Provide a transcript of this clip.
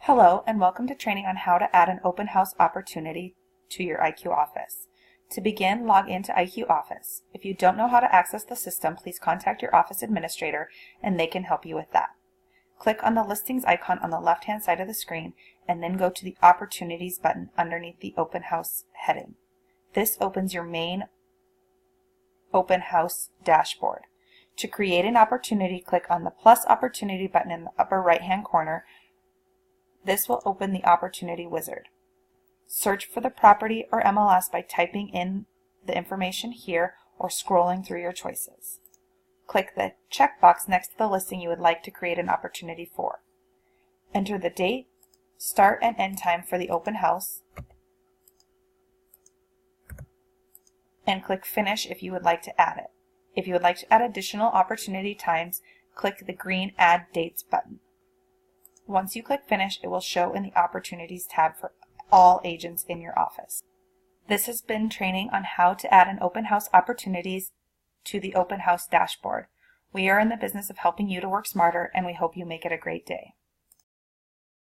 Hello and welcome to training on how to add an open house opportunity to your IQ Office. To begin, log into IQ Office. If you don't know how to access the system, please contact your office administrator and they can help you with that. Click on the listings icon on the left-hand side of the screen and then go to the Opportunities button underneath the Open House heading. This opens your main Open House dashboard. To create an opportunity, click on the plus opportunity button in the upper right-hand corner. This will open the Opportunity Wizard. Search for the property or MLS by typing in the information here or scrolling through your choices. Click the checkbox next to the listing you would like to create an opportunity for. Enter the date, start and end time for the open house, and click Finish if you would like to add it. If you would like to add additional opportunity times, click the green Add Dates button. Once you click Finish, it will show in the Opportunities tab for all agents in your office. This has been training on how to add an open house opportunities to the Open House dashboard. We are in the business of helping you to work smarter, and we hope you make it a great day.